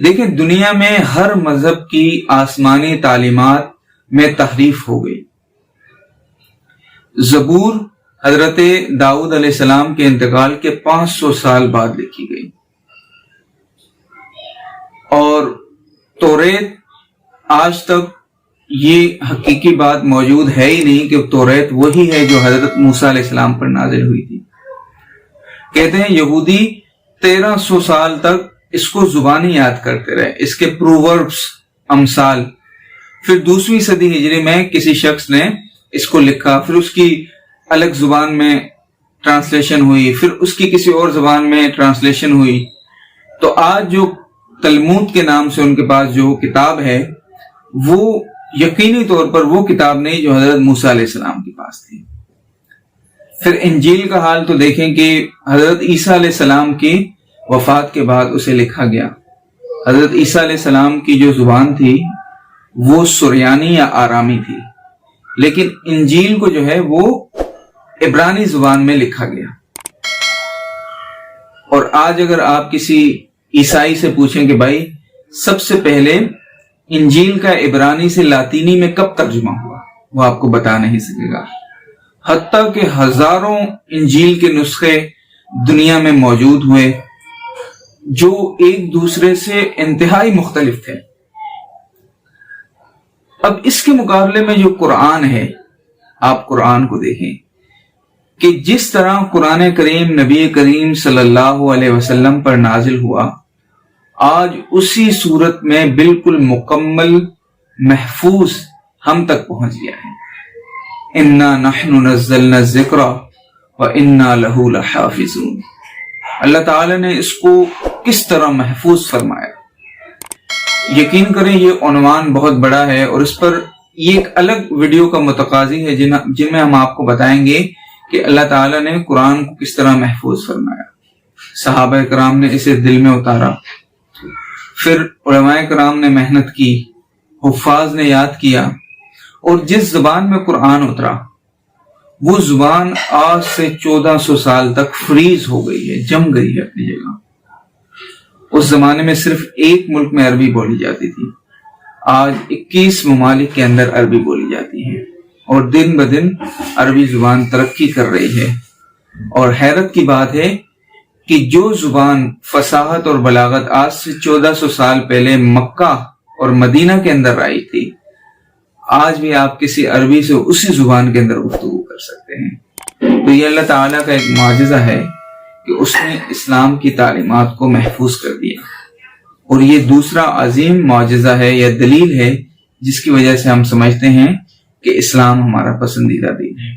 دیکھیں دنیا میں ہر مذہب کی آسمانی تعلیمات میں تحریف ہو گئی. زبور حضرت داؤد علیہ السلام کے انتقال کے 500 سال بعد لکھی گئی، اور توریت آج تک یہ حقیقی بات موجود ہے ہی نہیں کہ توریت وہی ہے جو حضرت موسیٰ علیہ السلام پر نازل ہوئی تھی. کہتے ہیں یہودی 1300 سال تک اس کو زبانی یاد کرتے رہے، اس کے پرووربس، امثال. پھر 2ویں صدی ہجری میں کسی شخص نے اس کو لکھا، پھر اس کی الگ زبان میں ٹرانسلیشن ہوئی، پھر اس کی کسی اور زبان میں ٹرانسلیشن ہوئی. تو آج جو تلمود کے نام سے ان کے پاس جو کتاب ہے، وہ یقینی طور پر وہ کتاب نہیں جو حضرت موسیٰ علیہ السلام کے پاس تھی. پھر انجیل کا حال تو دیکھیں کہ حضرت عیسیٰ علیہ السلام کی وفات کے بعد اسے لکھا گیا. حضرت عیسیٰ علیہ السلام کی جو زبان تھی وہ سریانی یا آرامی تھی، لیکن انجیل کو جو ہے وہ عبرانی زبان میں لکھا گیا. اور آج اگر آپ کسی عیسائی سے پوچھیں کہ بھائی سب سے پہلے انجیل کا عبرانی سے لاطینی میں کب ترجمہ ہوا، وہ آپ کو بتا نہیں سکے گا. حتیٰ کہ ہزاروں انجیل کے نسخے دنیا میں موجود ہوئے جو ایک دوسرے سے انتہائی مختلف تھے. اب اس کے مقابلے میں جو قرآن ہے، آپ قرآن کو دیکھیں کہ جس طرح قرآن کریم نبی کریم صلی اللہ علیہ وسلم پر نازل ہوا، آج اسی صورت میں بالکل مکمل محفوظ ہم تک پہنچ گیا ہے. اِنَّا نَحْنُ نَزَّلْنَا الذِّكْرَ وَإِنَّا لَهُ لَحَافِظُونَ. اللہ تعالی نے اس کو کس طرح محفوظ فرمایا. یقین کریں یہ عنوان بہت بڑا ہے، اور اس پر یہ ایک الگ ویڈیو کا متقاضی ہے جن میں ہم آپ کو بتائیں گے کہ اللہ تعالیٰ نے قرآن کو کس طرح محفوظ فرمایا. صحابہ کرام نے اسے دل میں اتارا، پھر علماء کرام نے محنت کی، حفاظ نے یاد کیا، اور جس زبان میں قرآن اترا وہ زبان آج سے 1400 سال تک فریز ہو گئی ہے، جم گئی ہے اپنی جگہ. اس زمانے میں صرف ایک ملک میں عربی بولی جاتی تھی، آج 21 ممالک کے اندر عربی بولی جاتی ہے، اور دن بدن عربی زبان ترقی کر رہی ہے. اور حیرت کی بات ہے کہ جو زبان فصاحت اور بلاغت آج سے 1400 سال پہلے مکہ اور مدینہ کے اندر آئی تھی، آج بھی آپ کسی عربی سے اسی زبان کے اندر گفتگو کر سکتے ہیں. تو یہ اللہ تعالیٰ کا ایک معجزہ ہے کہ اس نے اسلام کی تعلیمات کو محفوظ کر دیا. اور یہ دوسرا عظیم معجزہ ہے یا دلیل ہے جس کی وجہ سے ہم سمجھتے ہیں کہ اسلام ہمارا پسندیدہ دین ہے.